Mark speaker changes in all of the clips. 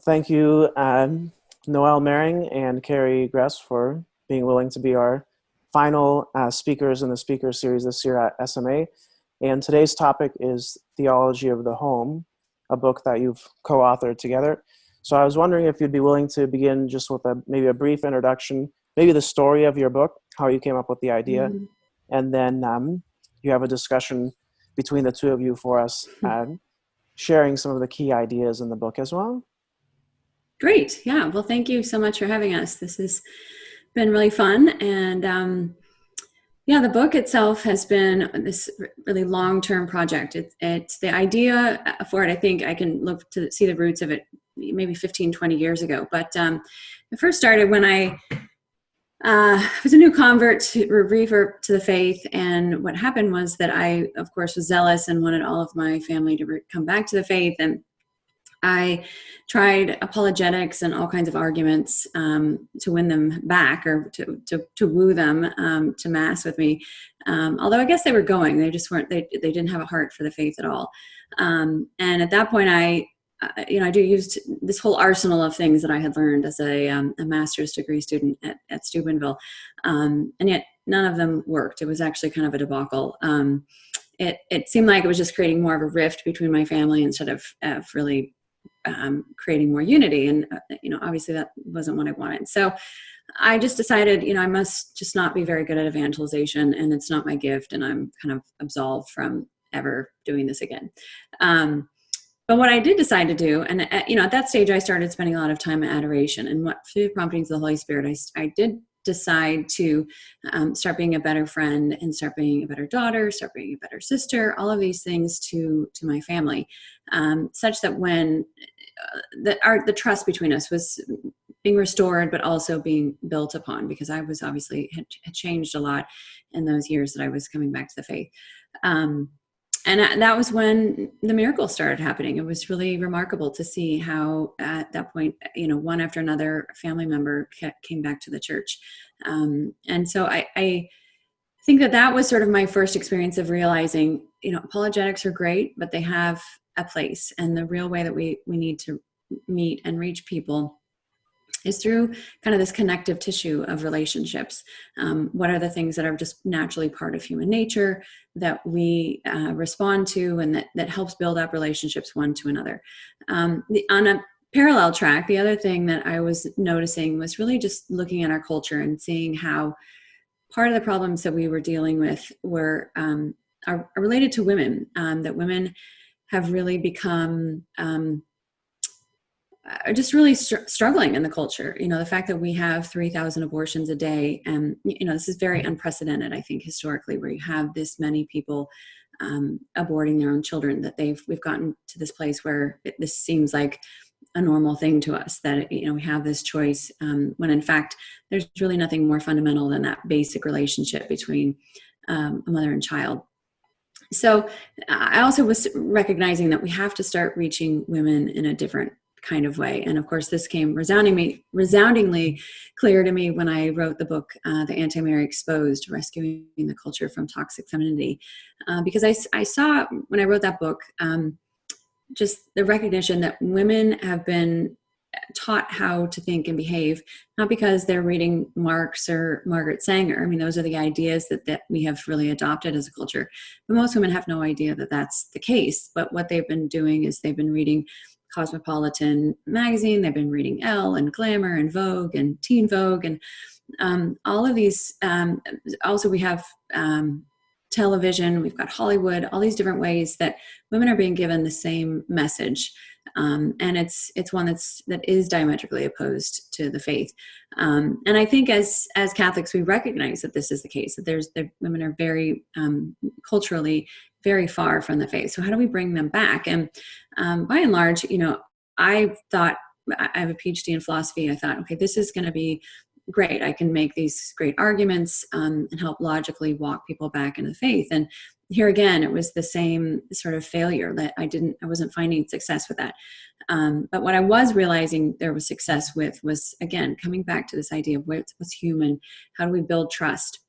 Speaker 1: thank you, Noelle Mering and Carrie Gress, for being willing to be our final speakers in the speaker series this year at SMA. And today's topic is Theology of the Home, a book that you've co-authored together. So I was wondering if you'd be willing to begin just with maybe a brief introduction, maybe the story of your book, how you came up with the idea, and then you have a discussion between the two of you for us, sharing some of the key ideas in the book as well.
Speaker 2: Great. Yeah. Well, thank you so much for having us. This has been really fun. And the book itself has been this really long-term project. It's the idea for it. I think I can look to see the roots of it maybe 15, 20 years ago. But it first started when I was a new convert revert to the faith. And what happened was that I, of course, was zealous and wanted all of my family to come back to the faith. And I tried apologetics and all kinds of arguments to win them back, or to woo them to Mass with me. Although I guess they were going, they just weren't. They didn't have a heart for the faith at all. And at that point, I used this whole arsenal of things that I had learned as a master's degree student at Steubenville, and yet none of them worked. It was actually kind of a debacle. It seemed like it was just creating more of a rift between my family instead of really creating more unity. And, obviously that wasn't what I wanted. So I just decided, I must just not be very good at evangelization, and it's not my gift, and I'm kind of absolved from ever doing this again. But what I did decide to do, and, at that stage, I started spending a lot of time in adoration, and through the promptings of the Holy Spirit, I did decide to start being a better friend and start being a better daughter, start being a better sister, all of these things to my family, such that when the trust between us was being restored, but also being built upon, because I was obviously had changed a lot in those years that I was coming back to the faith. And that was when the miracles started happening. It was really remarkable to see how at that point, one after another family member came back to the church. And so I think that was sort of my first experience of realizing, apologetics are great, but they have a place. And the real way that we need to meet and reach people is through kind of this connective tissue of relationships. What are the things that are just naturally part of human nature that we respond to, and that helps build up relationships one to another? On a parallel track, the other thing that I was noticing was really just looking at our culture and seeing how part of the problems that we were dealing with are related to women, that women have really become are just really struggling in the culture. The fact that we have 3,000 abortions a day, and this is very unprecedented, I think, historically, where you have this many people aborting their own children, that we've gotten to this place where this seems like a normal thing to us, that we have this choice, when in fact there's really nothing more fundamental than that basic relationship between a mother and child. So I also was recognizing that we have to start reaching women in a different kind of way. And of course, this came resoundingly clear to me when I wrote the book, The Anti-Mary Exposed, Rescuing the Culture from Toxic Femininity. Because I saw, when I wrote that book, just the recognition that women have been taught how to think and behave, not because they're reading Marx or Margaret Sanger. I mean, those are the ideas that we have really adopted as a culture. But most women have no idea that that's the case. But what they've been doing is they've been reading Cosmopolitan magazine, they've been reading Elle and Glamour and Vogue and Teen Vogue, and all of these. Also, we have television, we've got Hollywood, all these different ways that women are being given the same message, and it's one that is diametrically opposed to the faith. And I think as Catholics, we recognize that this is the case, that women are very culturally very far from the faith. So how do we bring them back? And by and large, I thought, I have a PhD in philosophy. I thought, okay, this is going to be great. I can make these great arguments and help logically walk people back into the faith. And here again, it was the same sort of failure, that I wasn't finding success with that. But what I was realizing there was success with was, again, coming back to this idea of what's human, how do we build trust?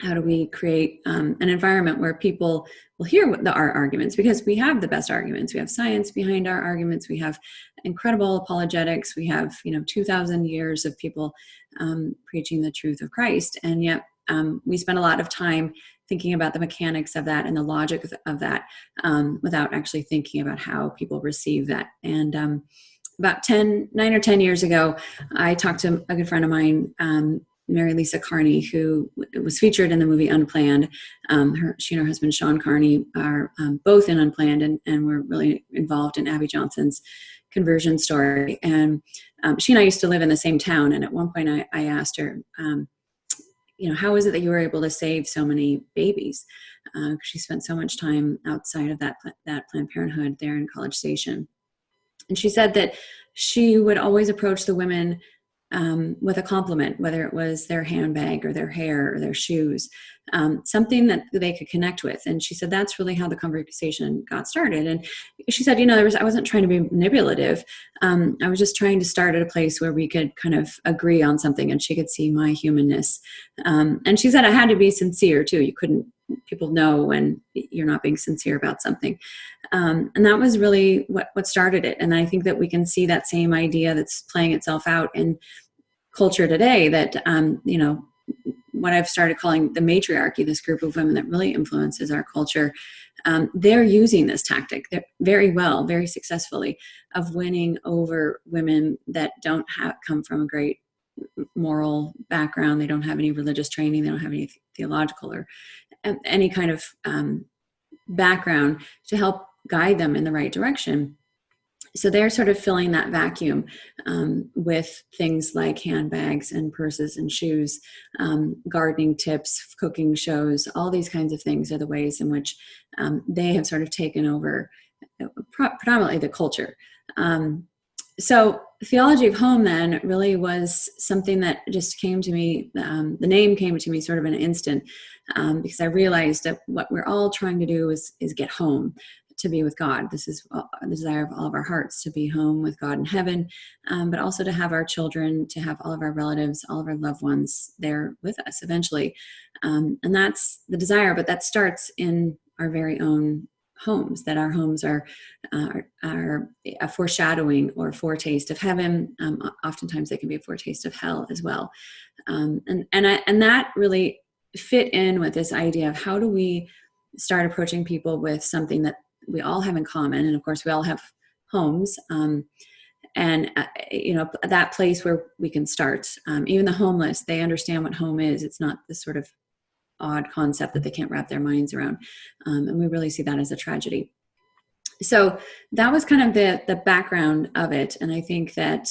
Speaker 2: How do we create an environment where people will hear our arguments? Because we have the best arguments. We have science behind our arguments. We have incredible apologetics. We have 2,000 years of people preaching the truth of Christ. And yet we spend a lot of time thinking about the mechanics of that and the logic of that without actually thinking about how people receive that. And about 9 or 10 years ago, I talked to a good friend of mine, Mary Lisa Carney, who was featured in the movie Unplanned. She and her husband, Sean Carney, are both in Unplanned and were really involved in Abby Johnson's conversion story. And she and I used to live in the same town. And at one point I asked her, how is it that you were able to save so many babies? She spent so much time outside of that Planned Parenthood there in College Station. And she said that she would always approach the women with a compliment, whether it was their handbag or their hair or their shoes, something that they could connect with. And she said that's really how the conversation got started. And she said, I wasn't trying to be manipulative. I was just trying to start at a place where we could kind of agree on something and she could see my humanness. And she said I had to be sincere too. People know when you're not being sincere about something. And that was really what started it. And I think that we can see that same idea that's playing itself out in culture today, that, what I've started calling the matriarchy, this group of women that really influences our culture, they're using this tactic very well, very successfully, of winning over women that don't come from a great moral background. They don't have any religious training. They don't have any theological or any kind of background to help guide them in the right direction. So they're sort of filling that vacuum with things like handbags and purses and shoes, gardening tips, cooking shows, all these kinds of things are the ways in which they have sort of taken over predominantly the culture. So Theology of Home then really was something that just came to me. The name came to me sort of in an instant because I realized that what we're all trying to do is get home, to be with God. This is the desire of all of our hearts, to be home with God in heaven, but also to have our children, to have all of our relatives, all of our loved ones there with us eventually. And that's the desire, but that starts in our very own homes, that our homes are a foreshadowing or foretaste of heaven. Oftentimes they can be a foretaste of hell as well. And that really fit in with this idea of how do we start approaching people with something that we all have in common. And of course we all have homes, that place where we can start. Even the homeless, they understand what home is. It's not this sort of odd concept that they can't wrap their minds around. And we really see that as a tragedy. So that was kind of the background of it. And I think that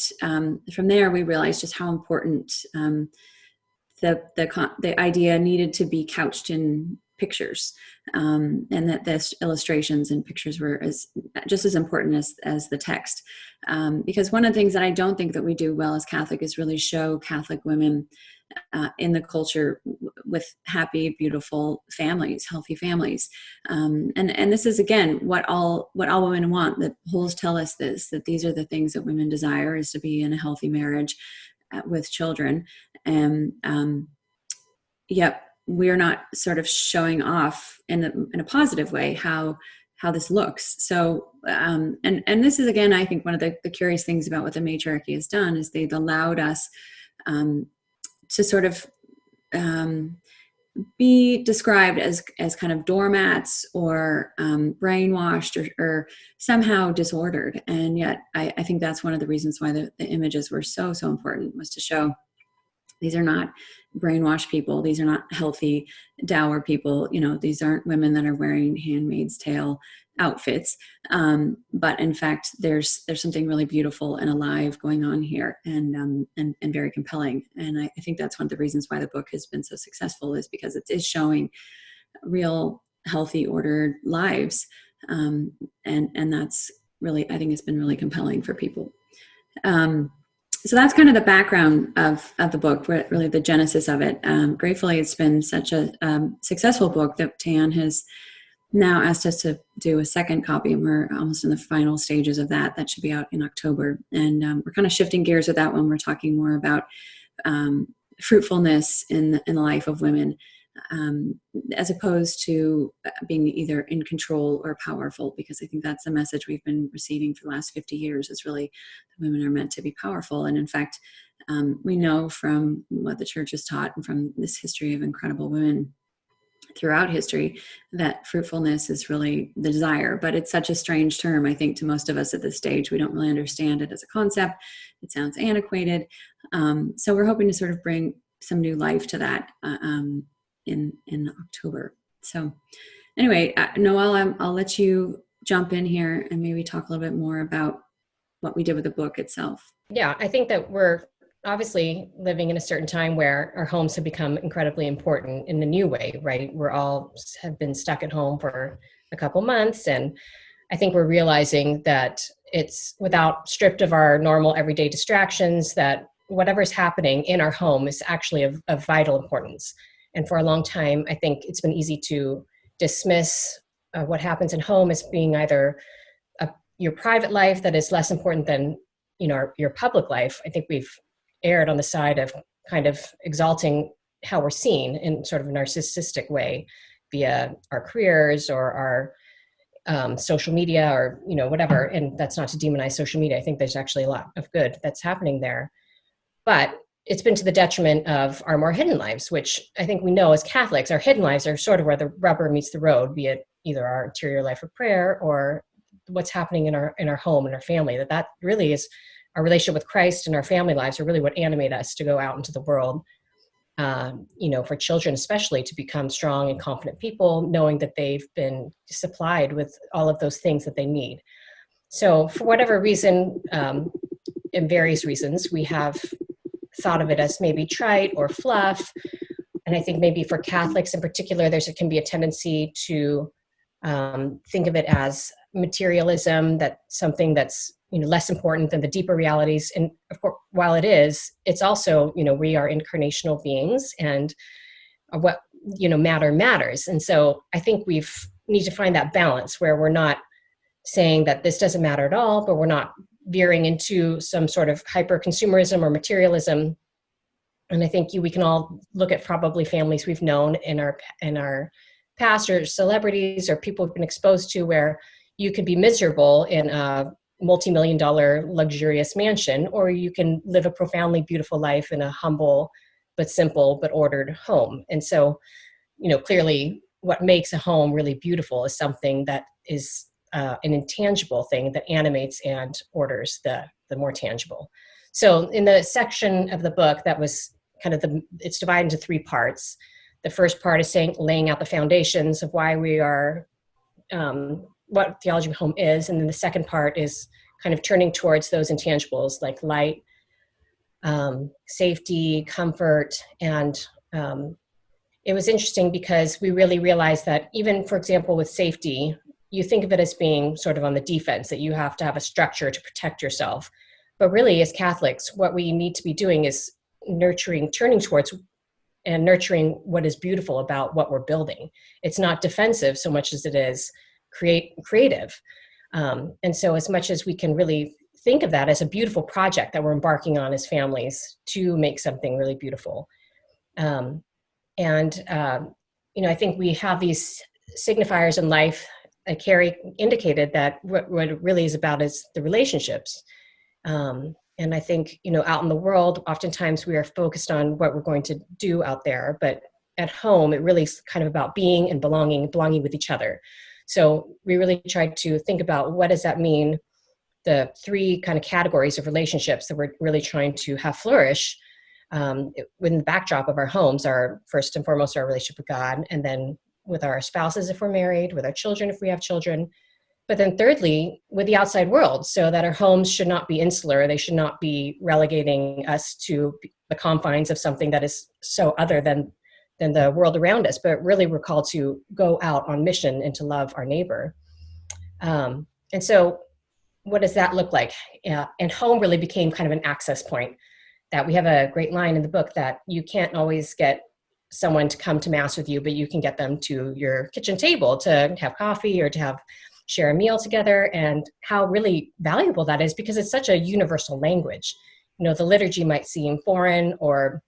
Speaker 2: from there, we realized just how important the idea needed to be couched in pictures, and that the illustrations and pictures were just as important as the text. Because one of the things that I don't think that we do well as Catholic is really show Catholic women in the culture with happy, beautiful families, healthy families. And this is, again, what all women want. The polls tell us this, that these are the things that women desire, is to be in a healthy marriage with children. And yet we're not sort of showing off in a positive way how this looks. So, and this is, again, I think one of the curious things about what the matriarchy has done is they've allowed us to sort of be described as kind of doormats or brainwashed or somehow disordered. And yet I think that's one of the reasons why the images were so important, was to show these are not brainwashed people. These are not healthy, dour people. These aren't women that are wearing Handmaid's Tale outfits. But in fact, there's something really beautiful and alive going on here, and very compelling. And I think that's one of the reasons why the book has been so successful, is because it is showing real, healthy, ordered lives. And that's really, I think it's been really compelling for people. So that's kind of the background of the book, really the genesis of it. Gratefully, it's been such a successful book that Tan has now asked us to do a second copy, and we're almost in the final stages of that. That should be out in October. And we're kind of shifting gears with that one. We're talking more about fruitfulness in the life of women, as opposed to being either in control or powerful, because I think that's the message we've been receiving for the last 50 years is really that women are meant to be powerful. And in fact, we know from what the church has taught and from this history of incredible women throughout history that fruitfulness is really the desire, but it's such a strange term, I think, to most of us at this stage. We don't really understand it as a concept. It sounds antiquated. So we're hoping to sort of bring some new life to that in October. So anyway, Noelle, I'll let you jump in here and maybe talk a little bit more about what we did with the book itself.
Speaker 3: Yeah, I think that we're obviously living in a certain time where our homes have become incredibly important in a new way, right? We're all have been stuck at home for a couple months. And I think we're realizing that it's stripped of our normal everyday distractions, that whatever's happening in our home is actually of vital importance. And for a long time, I think it's been easy to dismiss what happens in home as being either your private life that is less important than, your public life. I think we've erred on the side of kind of exalting how we're seen in sort of a narcissistic way via our careers or our social media or, whatever. And that's not to demonize social media. I think there's actually a lot of good that's happening there. But it's been to the detriment of our more hidden lives, which I think we know as Catholics, our hidden lives are sort of where the rubber meets the road, be it either our interior life of prayer or what's happening in our home and our family, that really is our relationship with Christ and our family lives are really what animate us to go out into the world, for children especially, to become strong and confident people, knowing that they've been supplied with all of those things that they need. So for whatever reason, and various reasons, we have thought of it as maybe trite or fluff. And I think maybe for Catholics in particular, can be a tendency to think of it as materialism, that something that's less important than the deeper realities. And of course, while it is, it's also, we are incarnational beings, and what, matter matters. And so I think need to find that balance where we're not saying that this doesn't matter at all, but we're not veering into some sort of hyper consumerism or materialism. And I think we can all look at probably families we've known in our past, or celebrities or people we've been exposed to, where you could be miserable in a multi-million-dollar luxurious mansion, or you can live a profoundly beautiful life in a humble but simple but ordered home. And so, clearly what makes a home really beautiful is something that is an intangible thing that animates and orders the more tangible. So in the section of the book that was kind of it's divided into three parts. The first part is laying out the foundations of why we are, what Theology of Home is. And then the second part is kind of turning towards those intangibles like light, safety, comfort. And it was interesting because we really realized that even, for example, with safety, you think of it as being sort of on the defense, that you have to have a structure to protect yourself. But really, as Catholics, what we need to be doing is turning towards and nurturing what is beautiful about what we're building. It's not defensive so much as it is creative. And so as much as we can really think of that as a beautiful project that we're embarking on as families to make something really beautiful. I think we have these signifiers in life. Carrie indicated that what it really is about is the relationships. And I think, out in the world, oftentimes we are focused on what we're going to do out there, but at home, it really is kind of about being and belonging with each other. So we really tried to think about what does that mean, the three kind of categories of relationships that we're really trying to have flourish within the backdrop of our homes are first and foremost our relationship with God, and then with our spouses if we're married, with our children if we have children, but then thirdly, with the outside world, so that our homes should not be insular. They should not be relegating us to the confines of something that is so other than the world around us, but really we're called to go out on mission and to love our neighbor. And so what does that look like? And home really became kind of an access point. That we have a great line in the book that you can't always get someone to come to Mass with you, but you can get them to your kitchen table to have coffee or to share a meal together, and how really valuable that is because it's such a universal language. The liturgy might seem foreign or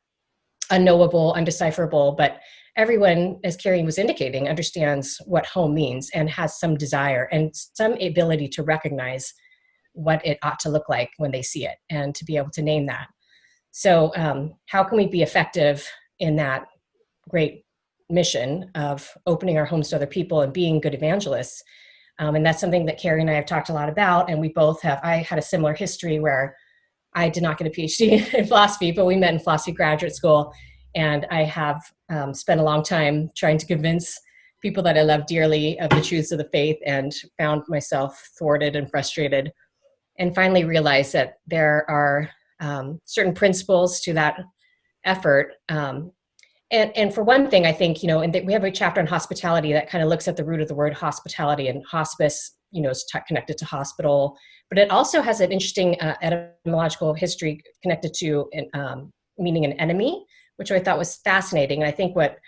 Speaker 3: unknowable, undecipherable, but everyone, as Carrie was indicating, understands what home means and has some desire and some ability to recognize what it ought to look like when they see it and to be able to name that. So how can we be effective in that great mission of opening our homes to other people and being good evangelists? And that's something that Carrie and I have talked a lot about. And we both have, I had a similar history where I did not get a PhD in philosophy, but we met in philosophy graduate school. And I have spent a long time trying to convince people that I love dearly of the truths of the faith, and found myself thwarted and frustrated, and finally realized that there are certain principles to that effort. And for one thing, I think, and we have a chapter on hospitality that kind of looks at the root of the word hospitality, and hospice, is connected to hospital, but it also has an interesting etymological history connected to meaning an enemy, which I thought was fascinating. And I think what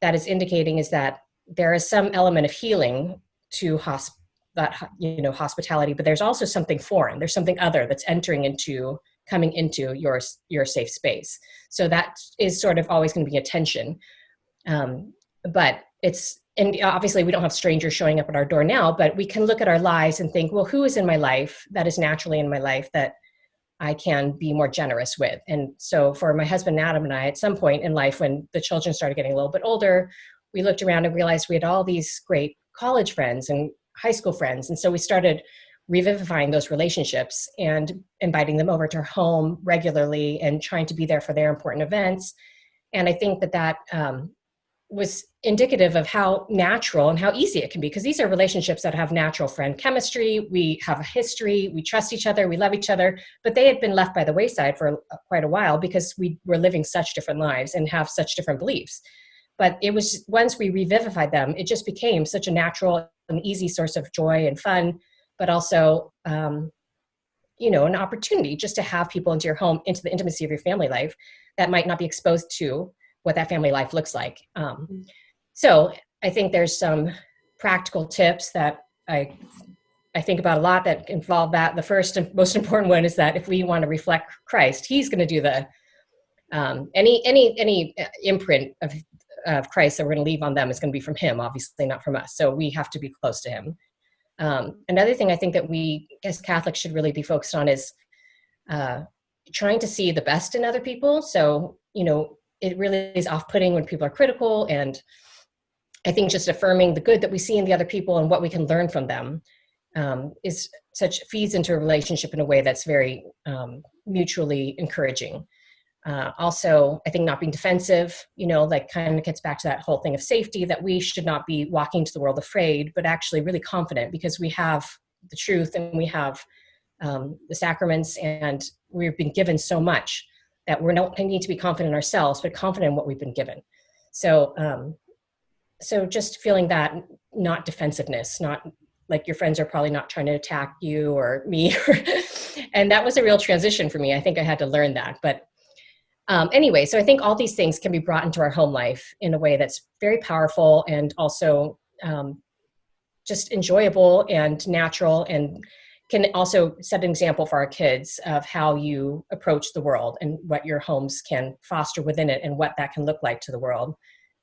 Speaker 3: that is indicating is that there is some element of healing to hospitality, but there's also something foreign. There's something other that's coming into your safe space. So that is sort of always going to be a tension. But and obviously we don't have strangers showing up at our door now, but we can look at our lives and think, well, who is in my life that is naturally in my life that I can be more generous with? And so for my husband, Adam, and I, at some point in life, when the children started getting a little bit older, we looked around and realized we had all these great college friends and high school friends. And so we started revivifying those relationships and inviting them over to our home regularly and trying to be there for their important events. And I think that was indicative of how natural and how easy it can be, because these are relationships that have natural friend chemistry. We have a history, we trust each other, we love each other, but they had been left by the wayside for quite a while because we were living such different lives and have such different beliefs. But it was, once we revivified them, it just became such a natural and easy source of joy and fun, but also, an opportunity just to have people into your home, into the intimacy of your family life that might not be exposed to what that family life looks like. So I think there's some practical tips that I think about a lot that involve that. The first and most important one is that if we want to reflect Christ, he's going to do the any imprint of Christ that we're going to leave on them is going to be from him, obviously not from us. So we have to be close to him. Another thing I think that we as Catholics should really be focused on is trying to see the best in other people. So, it really is off-putting when people are critical. And I think just affirming the good that we see in the other people and what we can learn from them feeds into a relationship in a way that's very mutually encouraging. Also, I think not being defensive, kind of gets back to that whole thing of safety, that we should not be walking to the world afraid, but actually really confident, because we have the truth and we have the sacraments, and we've been given so much that we don't need to be confident in ourselves, but confident in what we've been given. So, so just feeling that, not defensiveness, not like your friends are probably not trying to attack you or me. And that was a real transition for me. I think I had to learn that. But anyway, so I think all these things can be brought into our home life in a way that's very powerful and also just enjoyable and natural, and can also set an example for our kids of how you approach the world and what your homes can foster within it and what that can look like to the world,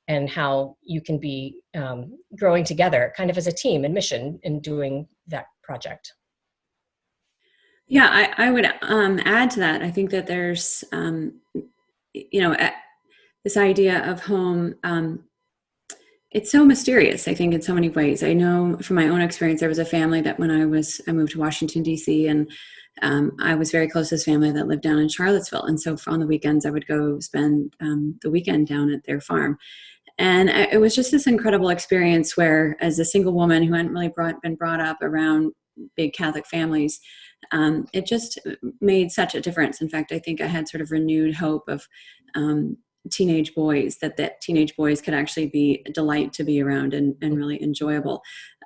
Speaker 3: and how you can be growing together kind of as a team and mission in doing that project.
Speaker 2: Yeah, I would add to that. I think that there's, this idea of home, it's so mysterious, I think, in so many ways. I know from my own experience, there was a family that when I moved to Washington, D.C., and I was very close to this family that lived down in Charlottesville. And so on the weekends, I would go spend the weekend down at their farm. And it was just this incredible experience where, as a single woman who hadn't really been brought up around big Catholic families, it just made such a difference. In fact, I think I had sort of renewed hope of teenage boys, that teenage boys could actually be a delight to be around and really enjoyable.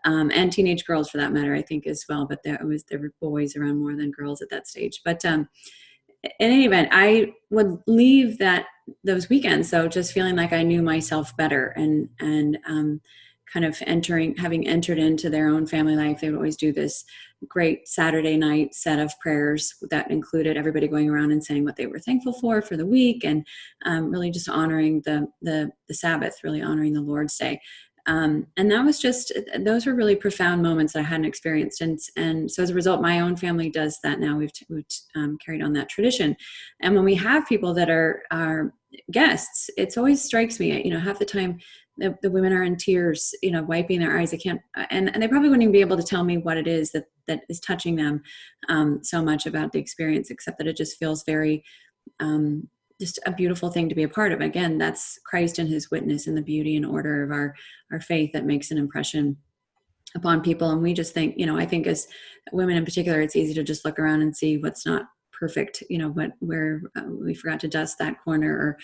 Speaker 2: And teenage girls for that matter, I think, as well. But there were boys around more than girls at that stage. But in any event, I would leave those weekends, though, just feeling like I knew myself better and kind of having entered into their own family life, they would always do this great Saturday night set of prayers that included everybody going around and saying what they were thankful for the week, and really just honoring the Sabbath, really honoring the Lord's Day. And that was those were really profound moments that I hadn't experienced. And so as a result, my own family does that now. We've carried on that tradition. And when we have people that are guests, it always strikes me, half the time the women are in tears, wiping their eyes. And they probably wouldn't even be able to tell me what it is that is touching them so much about the experience, except that it just feels very, just a beautiful thing to be a part of. Again, that's Christ and his witness and the beauty and order of our faith that makes an impression upon people. And we just think, I think as women in particular, it's easy to just look around and see what's not perfect, where we forgot to dust that corner, or,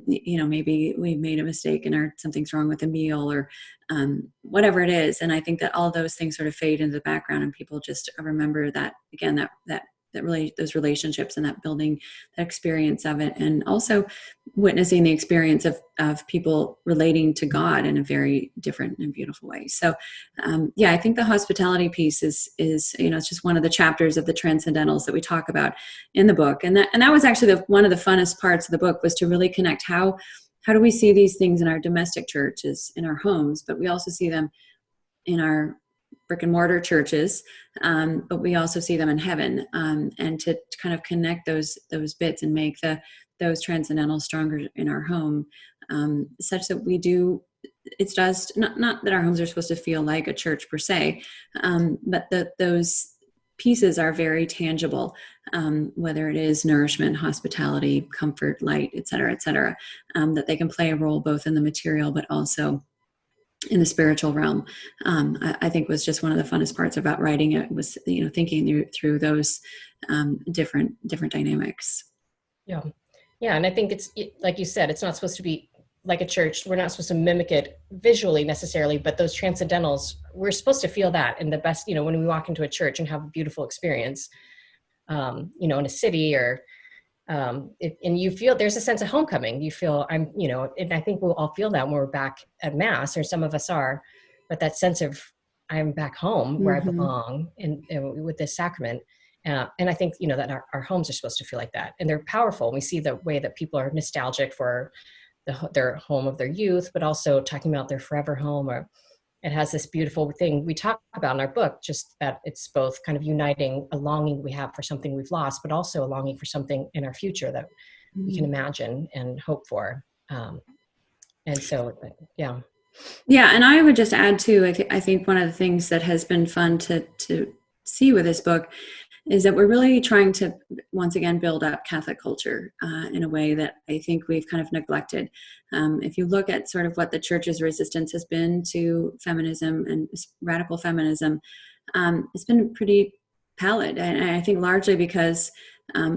Speaker 2: maybe we made a mistake and something's wrong with a meal, or whatever it is. And I think that all those things sort of fade into the background, and people just remember that, again, that really those relationships and that building, that experience of it, and also witnessing the experience of people relating to God in a very different and beautiful way. So, I think the hospitality piece is it's just one of the chapters of the transcendentals that we talk about in the book, and that was actually one of the funnest parts of the book, was to really connect how do we see these things in our domestic churches, in our homes, but we also see them in our brick and mortar churches, but we also see them in heaven, and to kind of connect those bits and make those transcendentals stronger in our home, such that we do. It's just not that our homes are supposed to feel like a church per se, but those pieces are very tangible, whether it is nourishment, hospitality, comfort, light, et cetera, that they can play a role both in the material but also in the spiritual realm. I think was just one of the funnest parts about writing it, was thinking through those different dynamics.
Speaker 3: Yeah, and I think it's like you said, it's not supposed to be like a church. We're not supposed to mimic it visually necessarily, but those transcendentals, we're supposed to feel that in the best. When we walk into a church and have a beautiful experience, in a city, or and you feel there's a sense of homecoming. You feel and I think we'll all feel that when we're back at Mass, or some of us are, but that sense of I'm back home where I belong, and with this sacrament. And I think, that our homes are supposed to feel like that, and they're powerful. We see the way that people are nostalgic for their home of their youth, but also talking about their forever home, or it has this beautiful thing we talk about in our book, just that it's both kind of uniting a longing we have for something we've lost, but also a longing for something in our future that we can imagine and hope for. And so, yeah.
Speaker 2: Yeah. And I would just add too, I think one of the things that has been fun to see with this book is that we're really trying to, once again, build up Catholic culture in a way that I think we've kind of neglected. If you look at sort of what the church's resistance has been to feminism and radical feminism, it's been pretty pallid. And I think largely because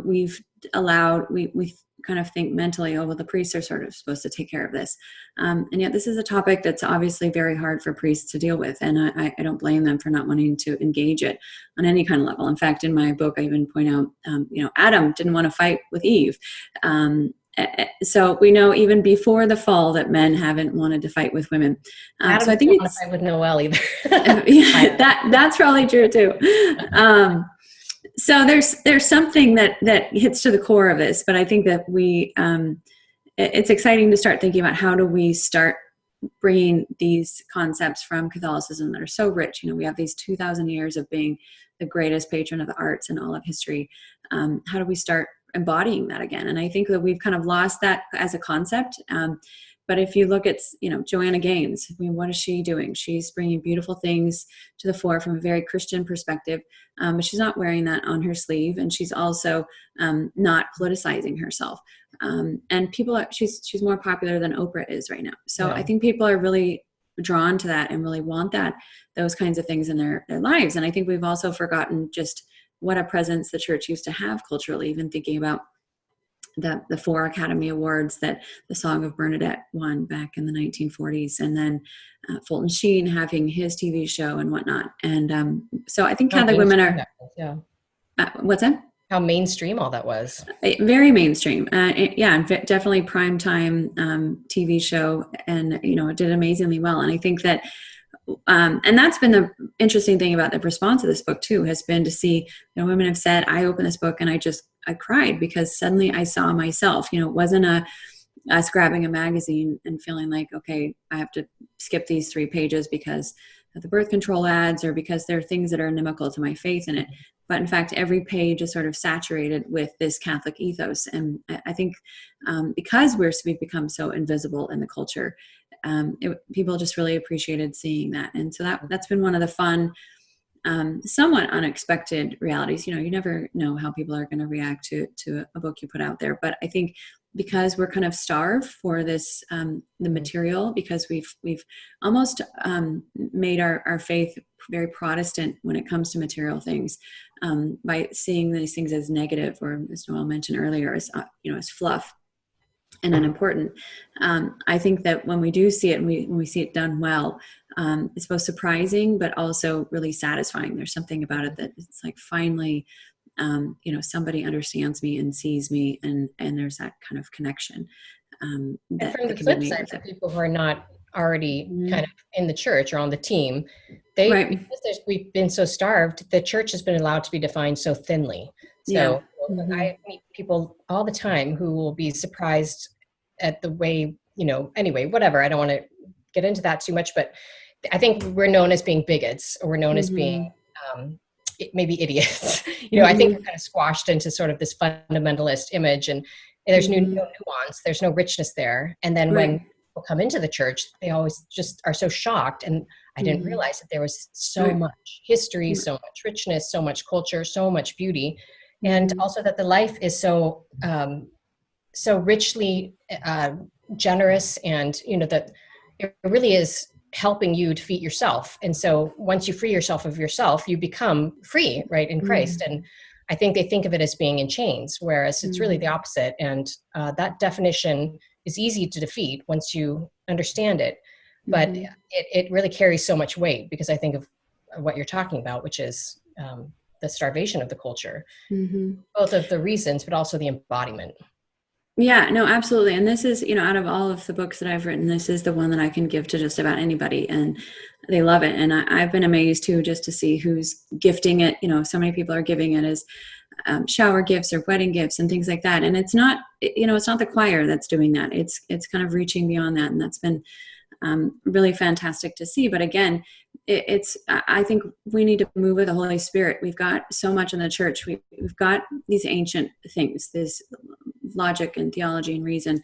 Speaker 2: we've allowed, we kind of think mentally, oh, well, the priests are sort of supposed to take care of this. And yet this is a topic that's obviously very hard for priests to deal with. And I don't blame them for not wanting to engage it on any kind of level. In fact, in my book, I even point out, Adam didn't want to fight with Eve. So we know even before the fall that men haven't wanted to fight with women. So I think
Speaker 3: didn't want to fight with Noelle either.
Speaker 2: That's probably true too. So there's something that hits to the core of this, but I think that it's exciting to start thinking about how do we start bringing these concepts from Catholicism that are so rich. We have these 2,000 years of being the greatest patron of the arts in all of history. How do we start embodying that again? And I think that we've kind of lost that as a concept. But if you look at, Joanna Gaines, what is she doing? She's bringing beautiful things to the fore from a very Christian perspective, but she's not wearing that on her sleeve, and she's also not politicizing herself. And she's more popular than Oprah is right now. So yeah. I think people are really drawn to that and really want those kinds of things in their lives. And I think we've also forgotten just what a presence the church used to have culturally, even thinking about the 4 Academy Awards that the Song of Bernadette won back in the 1940s, and then Fulton Sheen having his TV show and whatnot. And so I think Catholic women are.
Speaker 3: Yeah.
Speaker 2: What's that?
Speaker 3: how mainstream all that was.
Speaker 2: Very mainstream. Definitely primetime TV show, and it did amazingly well. And I think that, and that's been the interesting thing about the response of this book too, has been to see, women have said, I opened this book and I cried because suddenly I saw myself. It wasn't us grabbing a magazine and feeling like, okay, I have to skip these 3 pages because of the birth control ads or because there are things that are inimical to my faith in it. But in fact, every page is sort of saturated with this Catholic ethos. And I think because we've become so invisible in the culture, people just really appreciated seeing that. And so that's been one of the fun, somewhat unexpected realities. You never know how people are going to react to a book you put out there. But I think because we're kind of starved for this, the material, because we've almost made our faith very Protestant when it comes to material things, by seeing these things as negative, or as Noelle mentioned earlier, as as fluff and unimportant. I think that when we do see it, and when we see it done well, it's both surprising but also really satisfying. There's something about it that it's like finally, somebody understands me and sees me, and there's that kind of connection.
Speaker 3: And from the flip side, for people who are not already kind of in the church or on the team, because we've been so starved, the church has been allowed to be defined so thinly. So I meet people all the time who will be surprised at the way, anyway, whatever. I don't want to get into that too much, but I think we're known as being bigots, or we're known as being maybe idiots. I think we're kind of squashed into sort of this fundamentalist image, and there's no nuance, there's no richness there. And then when people come into the church, they always just are so shocked. And I didn't realize that there was so much history, so much richness, so much culture, so much beauty. And also that the life is so richly generous, and that it really is helping you to feed yourself. And so once you free yourself of yourself, you become free, right, in Christ. And I think they think of it as being in chains, whereas it's really the opposite. And that definition is easy to defeat once you understand it. But it really carries so much weight, because I think of what you're talking about, which is the starvation of the culture, both of the reasons, but also the embodiment.
Speaker 2: Yeah, no, absolutely. And this is, out of all of the books that I've written, this is the one that I can give to just about anybody, and they love it. And I've been amazed too, just to see who's gifting it. So many people are giving it as shower gifts or wedding gifts and things like that. And it's not, it's not the choir that's doing that. It's kind of reaching beyond that. And that's been really fantastic to see. But again, I think we need to move with the Holy Spirit. We've got so much in the church. We've got these ancient things, this logic and theology and reason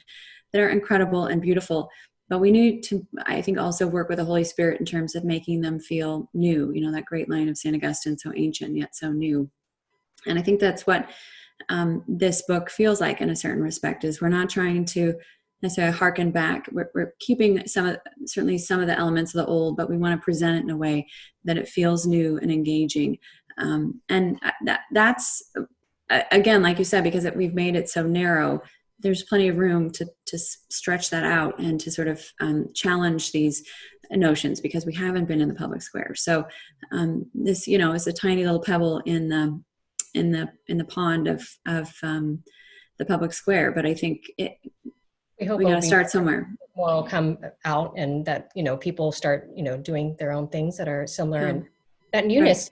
Speaker 2: that are incredible and beautiful. But we need to, I think, also work with the Holy Spirit in terms of making them feel new. That great line of St. Augustine, so ancient yet so new. And I think that's what this book feels like in a certain respect, is we're not trying to necessarily harken back. We're keeping certainly some of the elements of the old, but we want to present it in a way that it feels new and engaging. And that's, again, like you said, because we've made it so narrow, there's plenty of room to stretch that out and to sort of challenge these notions, because we haven't been in the public square. So this, is a tiny little pebble in the pond of the public square. But I think we got to start somewhere.
Speaker 3: More will come out, and that people start doing their own things that are similar, and that newness.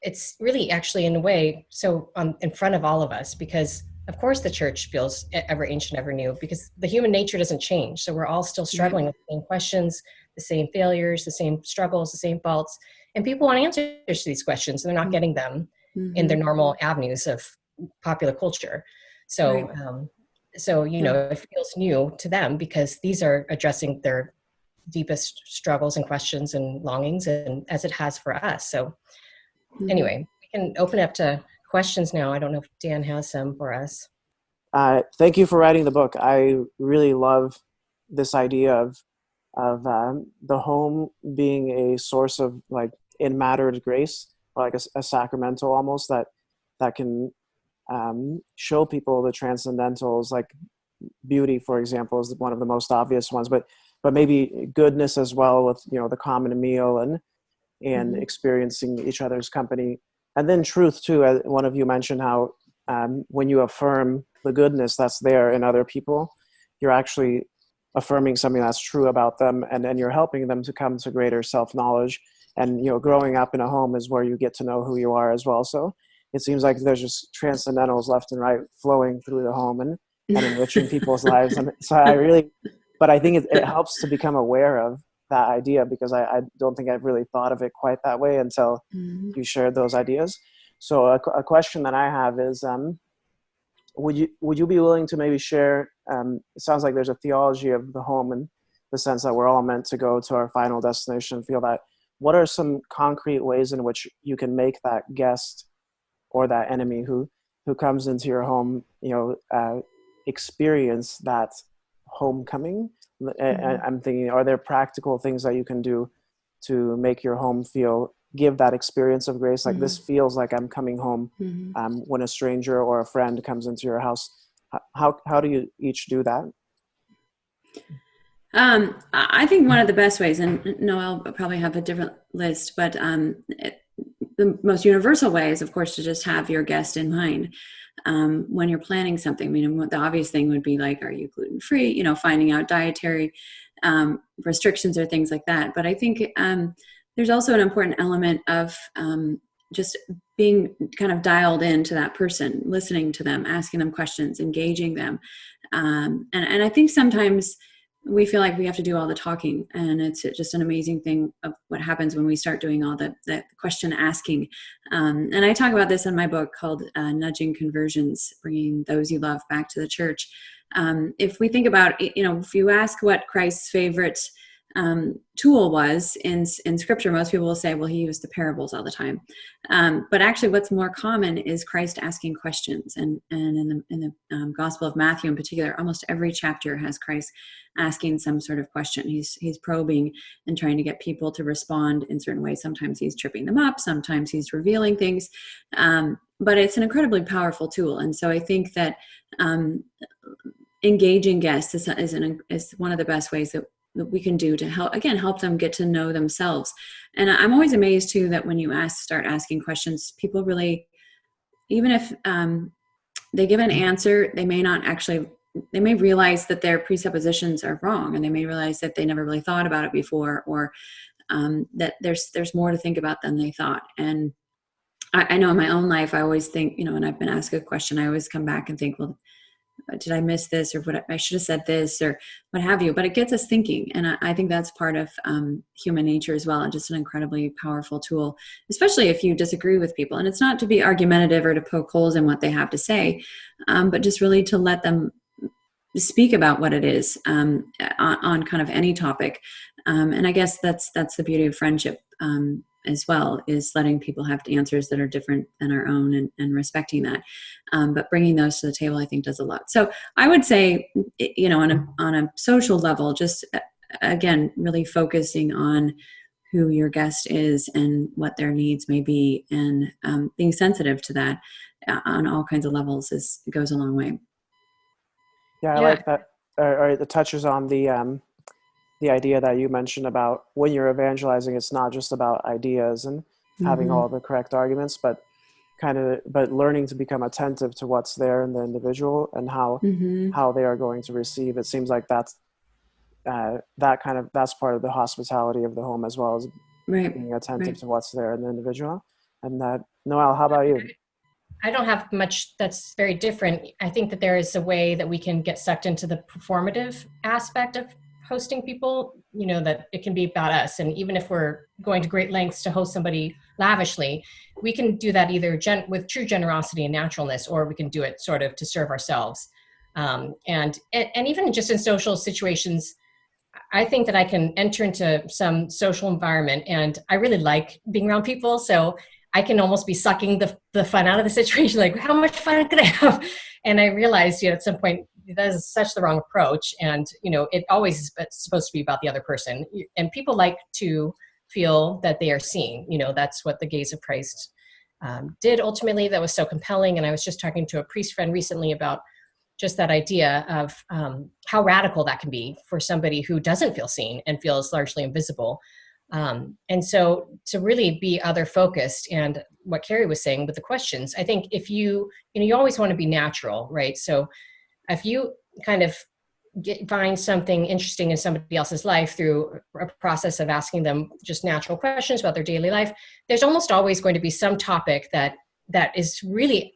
Speaker 3: It's really actually in a way so in front of all of us, because of course the church feels ever ancient, ever new, because the human nature doesn't change. So we're all still struggling with the same questions, the same failures, the same struggles, the same faults, and people want answers to these questions, and they're not getting them in their normal avenues of popular culture. So it feels new to them, because these are addressing their deepest struggles and questions and longings, and as it has for us. So anyway, we can open up to questions now. I don't know if Dan has some for us.
Speaker 1: Thank you for writing the book. I really love this idea of the home being a source of like in-mattered grace, or like a sacramental almost, that can show people the transcendentals, like beauty, for example, is one of the most obvious ones, but maybe goodness as well, with the common meal and experiencing each other's company. and then truth too. One of you mentioned how when you affirm the goodness that's there in other people, you're actually affirming something that's true about them, and then you're helping them to come to greater self-knowledge. And growing up in a home is where you get to know who you are as well. So it seems like there's just transcendentals left and right flowing through the home and enriching people's lives. And so I think it helps to become aware of that idea, because I don't think I've really thought of it quite that way until you shared those ideas. So a question that I have is, would you be willing to maybe share, it sounds like there's a theology of the home in the sense that we're all meant to go to our final destination and feel that. What are some concrete ways in which you can make that guest or that enemy who comes into your home, experience that homecoming? I'm thinking, are there practical things that you can do to make your home give that experience of grace? Like this feels like I'm coming home when a stranger or a friend comes into your house. How do you each do that?
Speaker 2: I think one of the best ways, and Noelle probably have a different list, but the most universal way is, of course, to just have your guest in mind when you're planning something. I mean, the obvious thing would be like, are you gluten-free? Finding out dietary restrictions or things like that. But I think there's also an important element of just being kind of dialed into that person, listening to them, asking them questions, engaging them. And I think sometimes we feel like we have to do all the talking, and it's just an amazing thing of what happens when we start doing all the question asking. And I talk about this in my book called Nudging Conversions, Bringing Those You Love Back to the Church. If we think about, if you ask what Christ's favorite tool was in scripture, most people will say, well, he used the parables all the time. But actually what's more common is Christ asking questions. And in the Gospel of Matthew in particular, almost every chapter has Christ asking some sort of question. He's probing and trying to get people to respond in certain ways. Sometimes he's tripping them up. Sometimes he's revealing things. But it's an incredibly powerful tool. And so I think that engaging guests is one of the best ways that we can do to help them get to know themselves. And I'm always amazed too that when you start asking questions, people really, even if they give an answer, they may realize that their presuppositions are wrong, and they may realize that they never really thought about it before, or that there's more to think about than they thought. And I know in my own life, I always think, when I've been asked a question, I always come back and think, well, did I miss this, or what I should have said this, or what have you? But it gets us thinking. And I think that's part of human nature as well. And just an incredibly powerful tool, especially if you disagree with people. And it's not to be argumentative or to poke holes in what they have to say, but just really to let them speak about what it is on kind of any topic. And I guess that's the beauty of friendship as well, is letting people have answers that are different than our own, and respecting that. But bringing those to the table, I think, does a lot. So I would say, on a social level, just again, really focusing on who your guest is and what their needs may be, and being sensitive to that on all kinds of levels goes a long way.
Speaker 1: Yeah, I like that. It touches on the idea that you mentioned about when you're evangelizing, it's not just about ideas and having all the correct arguments, but learning to become attentive to what's there in the individual and how they are going to receive. It seems like that's part of the hospitality of the home, as well as being attentive to what's there in the individual. And Noelle, how about you?
Speaker 3: I don't have much that's very different. I think that there is a way that we can get sucked into the performative aspect of hosting people, that it can be about us. And even if we're going to great lengths to host somebody lavishly, we can do that either with true generosity and naturalness, or we can do it sort of to serve ourselves. And even just in social situations, I think that I can enter into some social environment, and I really like being around people. So I can almost be sucking the fun out of the situation. Like, how much fun could I have? And I realized, at some point, that is such the wrong approach. And, it always is supposed to be about the other person. And people like to feel that they are seen. That's what the gaze of Christ did ultimately. That was so compelling. And I was just talking to a priest friend recently about just that idea of how radical that can be for somebody who doesn't feel seen and feels largely invisible. And so to really be other focused and what Carrie was saying with the questions. I think if you always want to be natural, right? So if you kind of find something interesting in somebody else's life through a process of asking them just natural questions about their daily life, there's almost always going to be some topic that is really,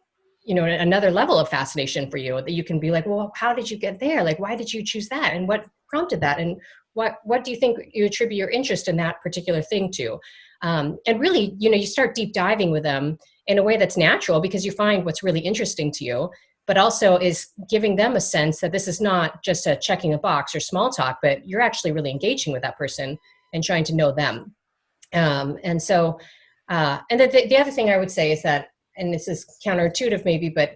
Speaker 3: another level of fascination for you, that you can be like, well, how did you get there? Like, why did you choose that? And what prompted that? And what do you think you attribute your interest in that particular thing to? And really, you start deep diving with them in a way that's natural, because you find what's really interesting to you, but also is giving them a sense that this is not just a checking a box or small talk, but you're actually really engaging with that person and trying to know them. And the other thing I would say is that, and this is counterintuitive maybe, but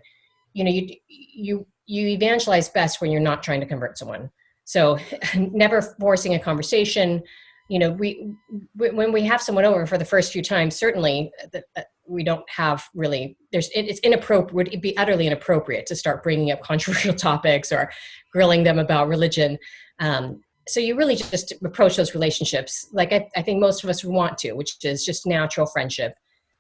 Speaker 3: you evangelize best when you're not trying to convert someone. So never forcing a conversation. When we have someone over for the first few times, certainly we don't have really, it's inappropriate, would it be utterly inappropriate to start bringing up controversial topics or grilling them about religion. So you really just approach those relationships like I think most of us want to, which is just natural friendship.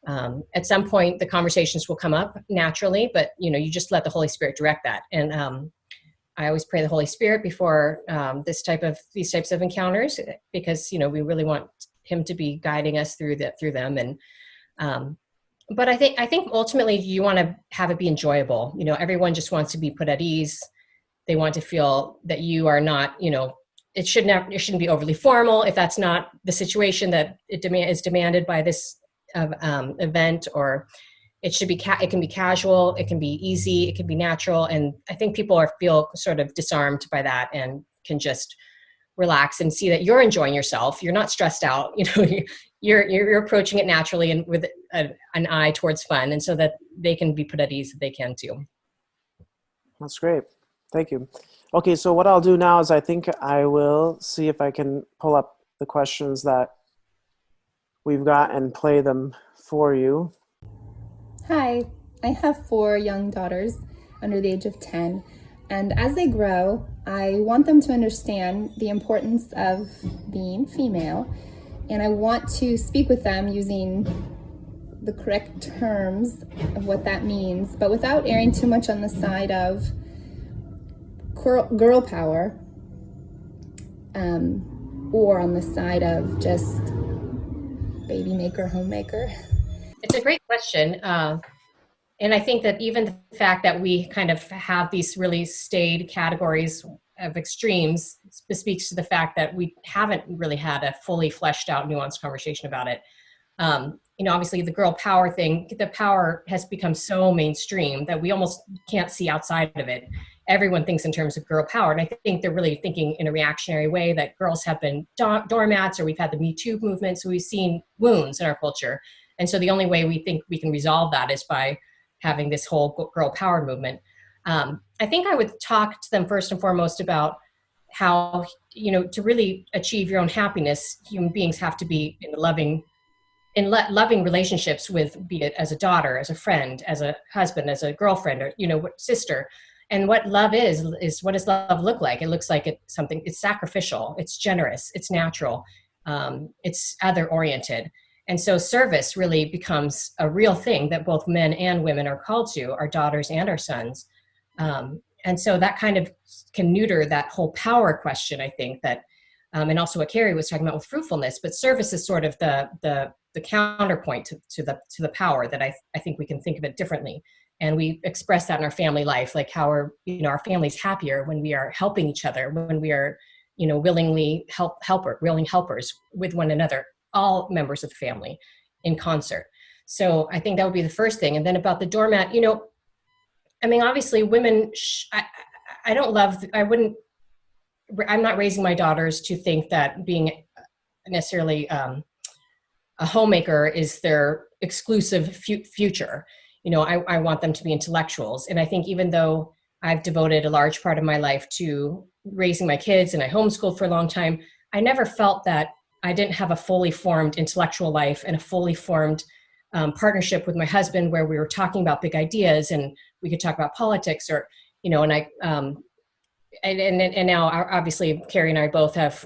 Speaker 3: At some point, the conversations will come up naturally, but you just let the Holy Spirit direct that. And I always pray the Holy Spirit before these types of encounters, because we really want Him to be guiding us through them. And but I think ultimately you want to have it be enjoyable. Everyone just wants to be put at ease. They want to feel that you are not. It shouldn't be overly formal if that's not the situation that is demanded by this event, or it should be. It can be casual. It can be easy. It can be natural. And I think people feel sort of disarmed by that and can just relax and see that you're enjoying yourself. You're not stressed out. You're approaching it naturally and with an eye towards fun, and so that they can be put at ease if they can too.
Speaker 1: That's great. Thank you. Okay, so what I'll do now is I think I will see if I can pull up the questions that we've got and play them for you.
Speaker 4: Hi, I have 4 young daughters under the age of 10, and as they grow, I want them to understand the importance of being female, and I want to speak with them using the correct terms of what that means, but without erring too much on the side of girl power, or on the side of just baby maker, homemaker.
Speaker 3: It's a great question. And I think that even the fact that we kind of have these really staid categories of extremes speaks to the fact that we haven't really had a fully fleshed out, nuanced conversation about it. Obviously the girl power thing, the power has become so mainstream that we almost can't see outside of it. Everyone thinks in terms of girl power. And I think they're really thinking in a reactionary way that girls have been doormats, or we've had the Me Too movement. So we've seen wounds in our culture. And so the only way we think we can resolve that is by having this whole girl power movement. I think I would talk to them first and foremost about how, to really achieve your own happiness, human beings have to be in loving relationships with, be it as a daughter, as a friend, as a husband, as a girlfriend, or, sister. And what love is what does love look like? It looks like it's sacrificial, it's generous, it's natural, it's other oriented. And so service really becomes a real thing that both men and women are called to, our daughters and our sons. And so that kind of can neuter that whole power question, I think, that, and also what Carrie was talking about with fruitfulness, but service is sort of the counterpoint to the power that I think we can think of it differently. And we express that in our family life, like how our family's happier when we are helping each other, when we are, willingly willing helpers with one another, all members of the family in concert. So I think that would be the first thing. And then about the doormat, obviously women, I'm not raising my daughters to think that being necessarily a homemaker is their exclusive future. I want them to be intellectuals. And I think even though I've devoted a large part of my life to raising my kids and I homeschooled for a long time, I never felt that I didn't have a fully formed intellectual life and a fully formed partnership with my husband where we were talking about big ideas and we could talk about politics or, and now obviously Carrie and I both have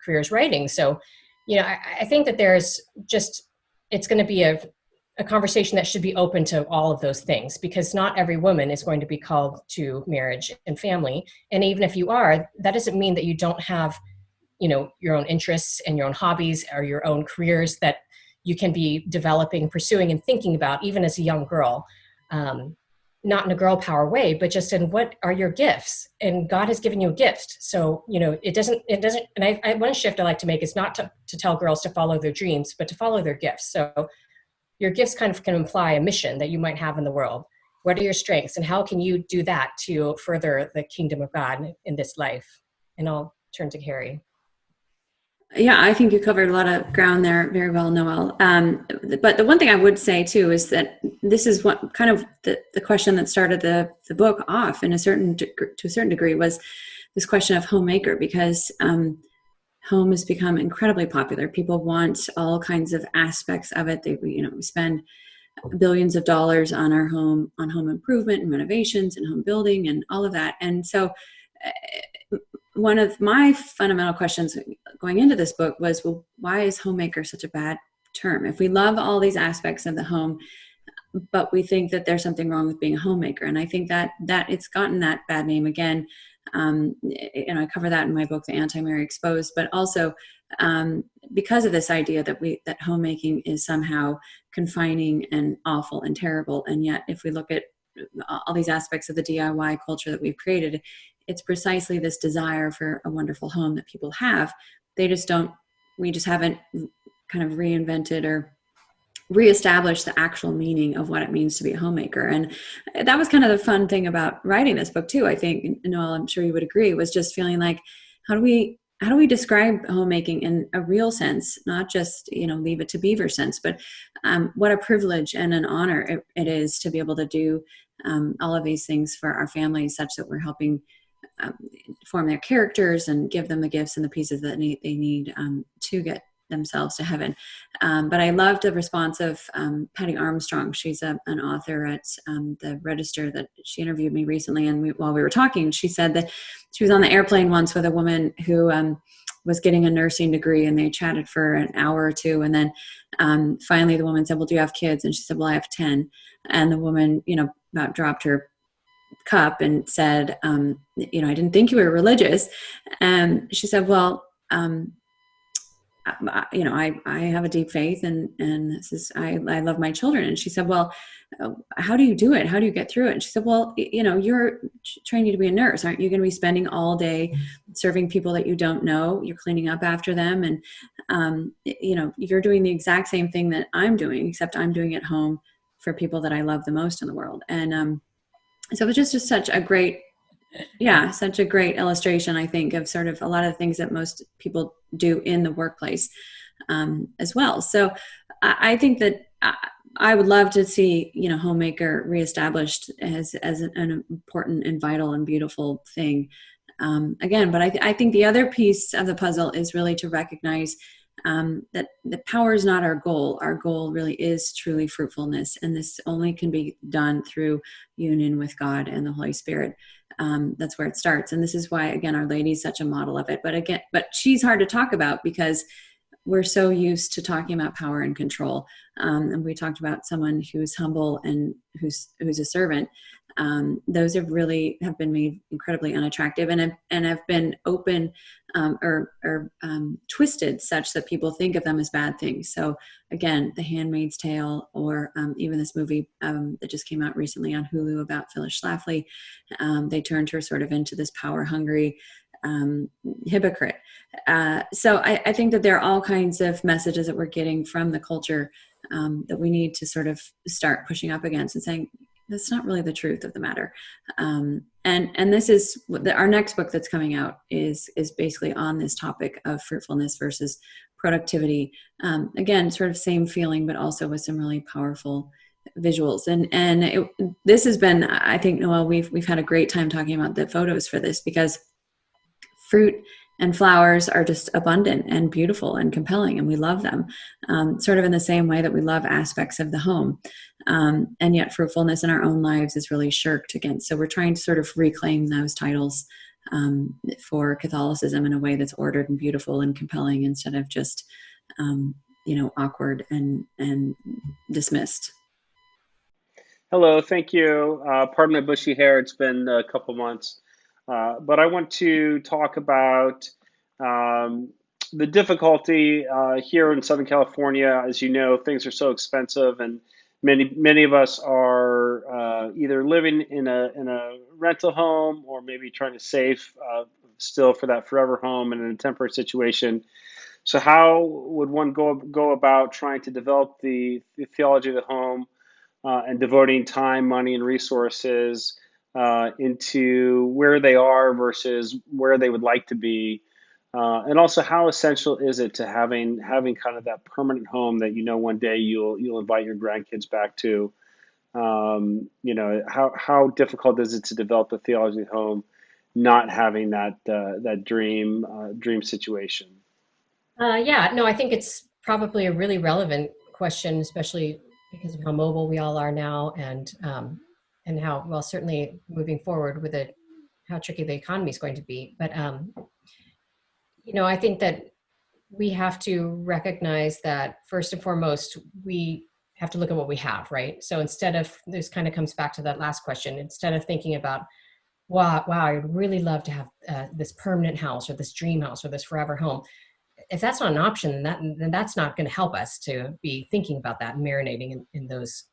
Speaker 3: careers writing. So, I think that there's just, it's going to be a conversation that should be open to all of those things, because not every woman is going to be called to marriage and family. And even if you are, that doesn't mean that you don't have, your own interests and your own hobbies or your own careers that you can be developing, pursuing, and thinking about, even as a young girl. Not in a girl power way, but just in what are your gifts? And God has given you a gift. So, it doesn't, and one shift I like to make is not to tell girls to follow their dreams, but to follow their gifts. So your gifts kind of can imply a mission that you might have in the world. What are your strengths, and how can you do that to further the kingdom of God in this life? And I'll turn to Carrie.
Speaker 2: Yeah, I think you covered a lot of ground there very well, Noelle. But the one thing I would say too is that this is what kind of the question that started the book off to a certain degree was this question of homemaker, because home has become incredibly popular. People want all kinds of aspects of it. We spend billions of dollars on our home, on home improvement and renovations and home building and all of that. And so one of my fundamental questions going into this book was, well, why is homemaker such a bad term? If we love all these aspects of the home, but we think that there's something wrong with being a homemaker. And I think that it's gotten that bad name again. I cover that in my book, The Anti-Marry Exposed, but also because of this idea that homemaking is somehow confining and awful and terrible. And yet, if we look at all these aspects of the DIY culture that we've created, it's precisely this desire for a wonderful home that people have. We just haven't kind of reinvented or reestablished the actual meaning of what it means to be a homemaker. And that was kind of the fun thing about writing this book too, I think, Noelle, I'm sure you would agree, was just feeling like, how do we describe homemaking in a real sense, not just, leave it to beaver sense, but what a privilege and an honor it is to be able to do all of these things for our families, such that we're helping form their characters and give them the gifts and the pieces that they need to get themselves to heaven. But I loved the response of Patty Armstrong. She's an author at the Register that she interviewed me recently. And while we were talking, she said that she was on the airplane once with a woman who was getting a nursing degree, and they chatted for an hour or two. And then finally the woman said, well, do you have kids? And she said, well, I have 10. And the woman, about dropped her cup and said, I didn't think you were religious. And she said, well, I have a deep faith, and this is, I love my children. And she said, well, how do you do it? How do you get through it? And she said, well, you're training to be a nurse. Aren't you going to be spending all day serving people that you don't know? You're cleaning up after them. And, you're doing the exact same thing that I'm doing, except I'm doing it home for people that I love the most in the world. And, so it was just such a great illustration, I think, of sort of a lot of things that most people do in the workplace as well. So I think that I would love to see, homemaker reestablished as an important and vital and beautiful thing again. But I think the other piece of the puzzle is really to recognize that the power is not our goal. Our goal really is truly fruitfulness. And this only can be done through union with God and the Holy Spirit. That's where it starts. And this is why, again, Our Lady is such a model of it. But she's hard to talk about because we're so used to talking about power and control. And we talked about someone who's humble and who's a servant. Those have been made incredibly unattractive and have been open or twisted such that people think of them as bad things. So again, The Handmaid's Tale, or even this movie that just came out recently on Hulu about Phyllis Schlafly, they turned her sort of into this power-hungry hypocrite. So I think that there are all kinds of messages that we're getting from the culture that we need to sort of start pushing up against and saying, that's not really the truth of the matter. And this is our next book that's coming out is basically on this topic of fruitfulness versus productivity. Again, sort of same feeling, but also with some really powerful visuals. And this has been, I think, Noelle, we've had a great time talking about the photos for this, because fruit and flowers are just abundant and beautiful and compelling, and we love them, sort of in the same way that we love aspects of the home. And yet fruitfulness in our own lives is really shirked against. So we're trying to sort of reclaim those titles for Catholicism in a way that's ordered and beautiful and compelling, instead of just awkward and dismissed.
Speaker 5: Hello, thank you. Pardon my bushy hair. It's been a couple months. But I want to talk about the difficulty here in Southern California. As you know, things are so expensive, and many of us are either living in a rental home or maybe trying to save still for that forever home and in a temporary situation. So how would one go about trying to develop the theology of the home and devoting time, money, and resources into where they are versus where they would like to be? And also, how essential is it to having kind of that permanent home that one day you'll invite your grandkids back to? How difficult is it to develop the theology of the home, not having that dream situation?
Speaker 3: I think it's probably a really relevant question, especially because of how mobile we all are now, and how, well, certainly moving forward with it, how tricky the economy is going to be. But I think that we have to recognize that first and foremost, we have to look at what we have, right? So instead of, this kind of comes back to that last question, instead of thinking about, wow, I'd really love to have this permanent house or this dream house or this forever home. If that's not an option, then that's not going to help us to be thinking about that and marinating in those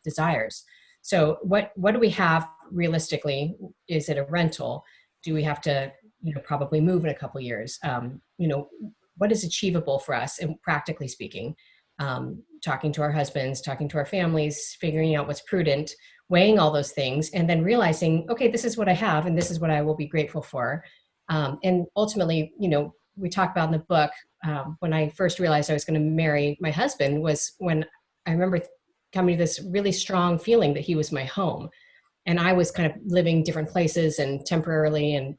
Speaker 3: desires. So what do we have realistically? Is it a rental? Do we have to probably move in a couple of years? What is achievable for us, and practically speaking, talking to our husbands, talking to our families, figuring out what's prudent, weighing all those things, and then realizing, okay, this is what I have, and this is what I will be grateful for. And ultimately, we talk about in the book, when I first realized I was going to marry my husband was when I remember coming to this really strong feeling that he was my home. And I was kind of living different places and temporarily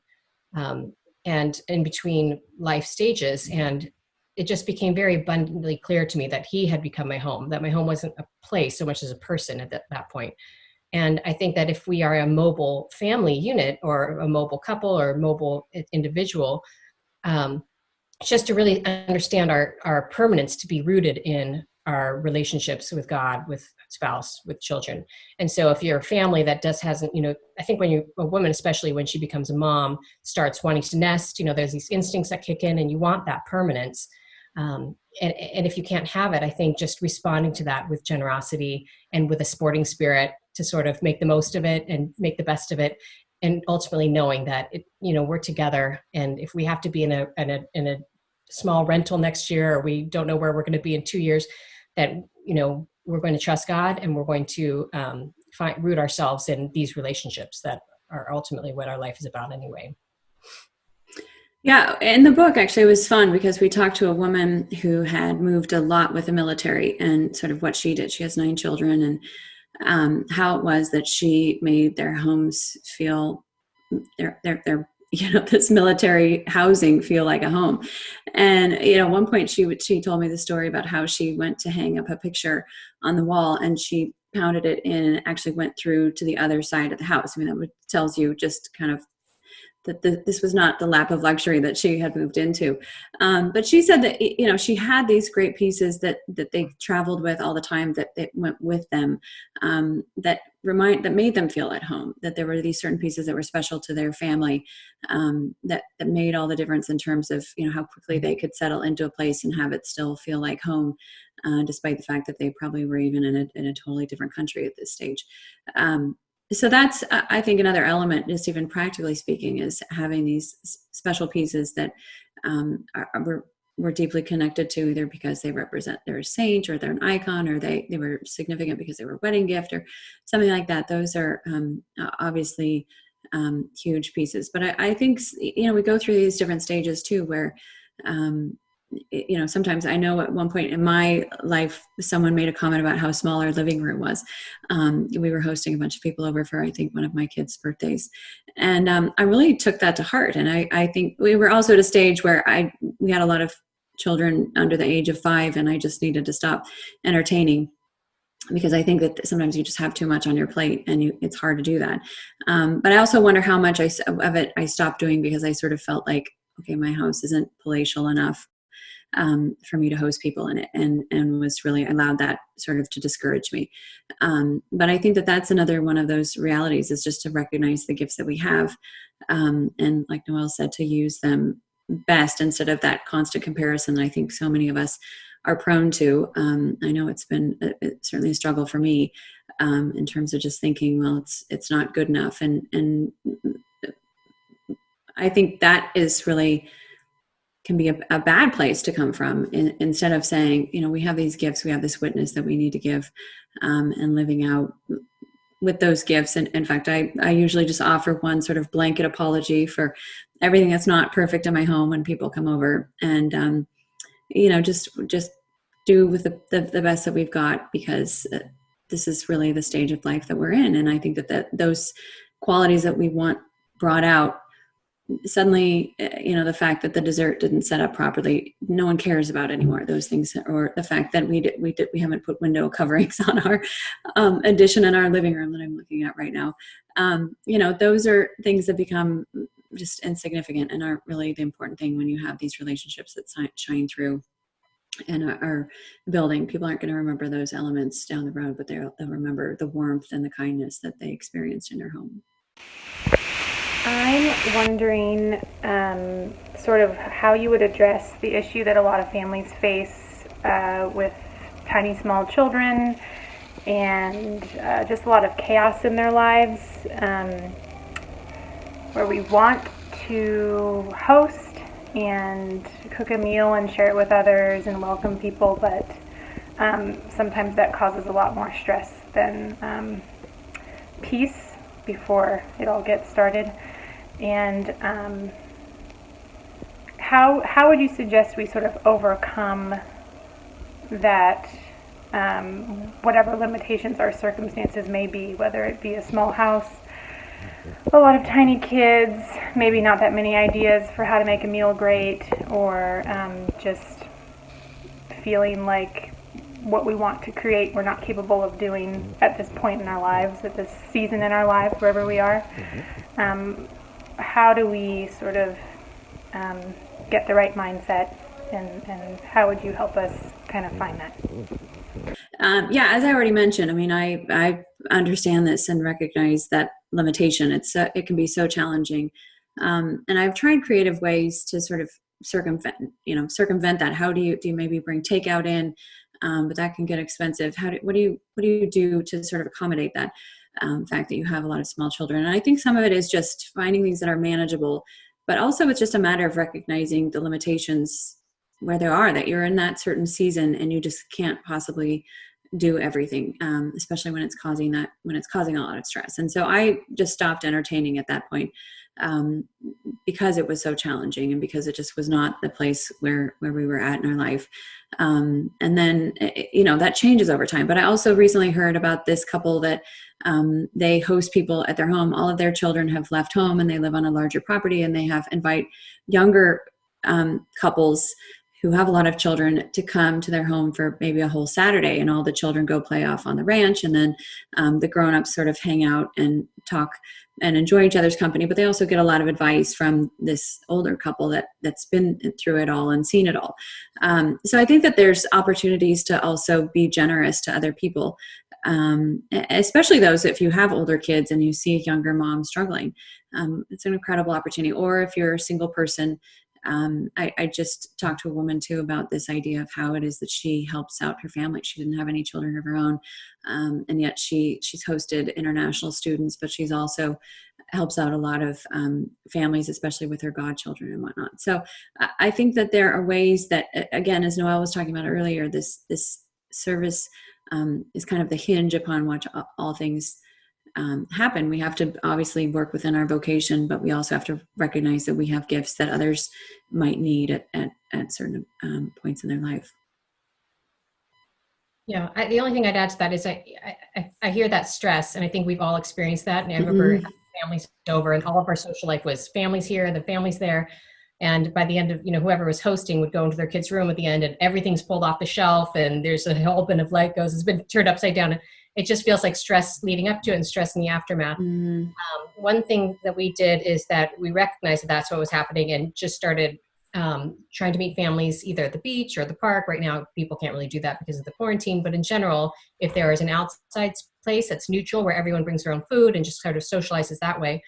Speaker 3: and in between life stages. And it just became very abundantly clear to me that he had become my home, that my home wasn't a place so much as a person at that point. And I think that if we are a mobile family unit or a mobile couple or a mobile individual, just to really understand our permanence, to be rooted in our relationships with God, with spouse, with children. And so if you're a family that hasn't, I think when a woman, especially when she becomes a mom, starts wanting to nest, there's these instincts that kick in and you want that permanence. And if you can't have it, I think just responding to that with generosity and with a sporting spirit to sort of make the most of it and make the best of it. And ultimately knowing that we're together, and if we have to be in a small rental next year, or we don't know where we're going to be in 2 years, that we're going to trust God, and we're going to root ourselves in these relationships that are ultimately what our life is about anyway.
Speaker 2: Yeah, in the book, actually, it was fun because we talked to a woman who had moved a lot with the military and sort of what she did. She has 9 children, and how it was that she made their homes feel their this military housing feel like a home. And at one point she told me the story about how she went to hang up a picture on the wall, and she pounded it in and actually went through to the other side of the house. I mean, that tells you just kind of that this was not the lap of luxury that she had moved into. But she said that, she had these great pieces that they traveled with all the time, that went with them, that made them feel at home, that there were these certain pieces that were special to their family, that made all the difference in terms of, how quickly they could settle into a place and have it still feel like home, despite the fact that they probably were even in a totally different country at this stage. So that's, I think, another element, just even practically speaking, is having these special pieces that we're deeply connected to, either because they represent their saint or they're an icon, or they were significant because they were a wedding gift or something like that. Those are obviously huge pieces. But I think, we go through these different stages too, where sometimes I know at one point in my life, someone made a comment about how small our living room was. We were hosting a bunch of people over for, I think, one of my kids' birthdays. And I really took that to heart. And I think we were also at a stage where we had a lot of children under the age of 5, and I just needed to stop entertaining, because I think that sometimes you just have too much on your plate and it's hard to do that. But I also wonder how much of it I stopped doing because I sort of felt like, okay, my house isn't palatial enough. for me to host people in it, and was really allowed that sort of to discourage me. But I think that that's another one of those realities, is just to recognize the gifts that we have, and like Noelle said, to use them best instead of that constant comparison that I think so many of us are prone to. I know it's been certainly a struggle for me, in terms of just thinking, well, it's not good enough, and I think that is really can be a bad place to come from, instead of saying, we have these gifts, we have this witness that we need to give, and living out with those gifts. And in fact, I usually just offer one sort of blanket apology for everything that's not perfect in my home when people come over, and just do with the best that we've got, because this is really the stage of life that we're in. And I think that those qualities that we want brought out, suddenly, the fact that the dessert didn't set up properly, no one cares about anymore. Those things, or the fact that we haven't put window coverings on our addition in our living room that I'm looking at right now. Those are things that become just insignificant and aren't really the important thing when you have these relationships that shine through and are building. People aren't going to remember those elements down the road, but they'll remember the warmth and the kindness that they experienced in their home.
Speaker 6: I'm wondering sort of how you would address the issue that a lot of families face with tiny, small children and just a lot of chaos in their lives, where we want to host and cook a meal and share it with others and welcome people, but sometimes that causes a lot more stress than peace before it all gets started. And how would you suggest we sort of overcome that, whatever limitations or circumstances may be, whether it be a small house, a lot of tiny kids, maybe not that many ideas for how to make a meal great, or just feeling like what we want to create we're not capable of doing at this point in our lives, at this season in our lives, wherever we are. How do we sort of get the right mindset, and how would you help us kind of find that?
Speaker 2: As I already mentioned, I understand this and recognize that limitation. It can be so challenging, and I've tried creative ways to sort of circumvent that. How do you maybe bring takeout in? But that can get expensive. What do you do to sort of accommodate that fact that you have a lot of small children? And I think some of it is just finding things that are manageable, but also it's just a matter of recognizing the limitations where they are, that you're in that certain season and you just can't possibly do everything, especially when it's causing a lot of stress. And so I just stopped entertaining at that point, because it was so challenging and because it just was not the place where we were at in our life. And then, that changes over time. But I also recently heard about this couple that they host people at their home. All of their children have left home and they live on a larger property, and they invite younger couples who have a lot of children to come to their home for maybe a whole Saturday, and all the children go play off on the ranch, and then the grown-ups sort of hang out and talk and enjoy each other's company. But they also get a lot of advice from this older couple that's been through it all and seen it all. So I think that there's opportunities to also be generous to other people, especially those if you have older kids and you see younger moms struggling. It's an incredible opportunity. Or if you're a single person, I just talked to a woman too about this idea of how it is that she helps out her family. She didn't have any children of her own, and yet she's hosted international students, but she's also helps out a lot of families, especially with her godchildren and whatnot. So I think that there are ways that, again, as Noelle was talking about earlier, this service is kind of the hinge upon which all things happen. We have to obviously work within our vocation, but we also have to recognize that we have gifts that others might need at certain points in their life.
Speaker 3: Yeah, the only thing I'd add to that is I hear that stress, and I think we've all experienced that. And I remember families over, and all of our social life was families here, the families there. And by the end of, whoever was hosting would go into their kid's room at the end, and everything's pulled off the shelf, and there's a whole bin of Legos. It's been turned upside down. It just feels like stress leading up to it and stress in the aftermath. One thing that we did is that we recognized that that's what was happening and just started trying to meet families either at the beach or the park. Right now, people can't really do that because of the quarantine, but in general, if there is an outside place that's neutral where everyone brings their own food and just sort of socializes that way.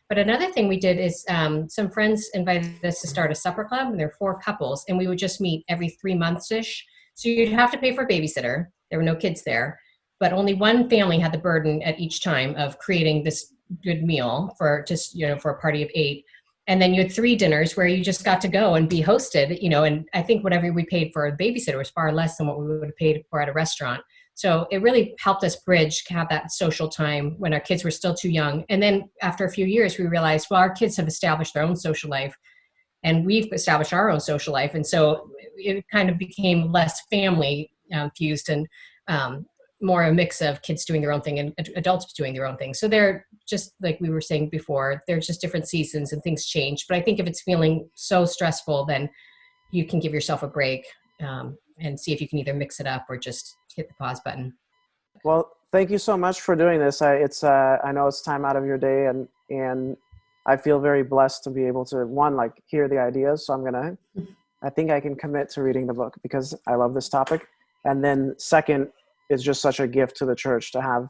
Speaker 3: But another thing we did is some friends invited us to start a supper club, and there are 4 couples, and we would just meet every 3 months-ish. So you'd have to pay for a babysitter. There were no kids there, but only one family had the burden at each time of creating this good meal for just, for a party of 8. And then you had 3 dinners where you just got to go and be hosted, and I think whatever we paid for a babysitter was far less than what we would have paid for at a restaurant. So it really helped us bridge, have that social time when our kids were still too young. And then after a few years, we realized, well, our kids have established their own social life and we've established our own social life. And so it kind of became less family fused and more a mix of kids doing their own thing and adults doing their own thing. So they're just like we were saying before, they're just different seasons and things change. But I think if it's feeling so stressful, then you can give yourself a break and see if you can either mix it up or just hit the pause button.
Speaker 1: Well, thank you so much for doing this. I know it's time out of your day, and I feel very blessed to be able to, one, hear the ideas. So I think I can commit to reading the book because I love this topic. And then second, it's just such a gift to the church to have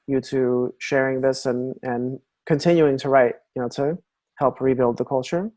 Speaker 1: you two sharing this and continuing to write, to help rebuild the culture.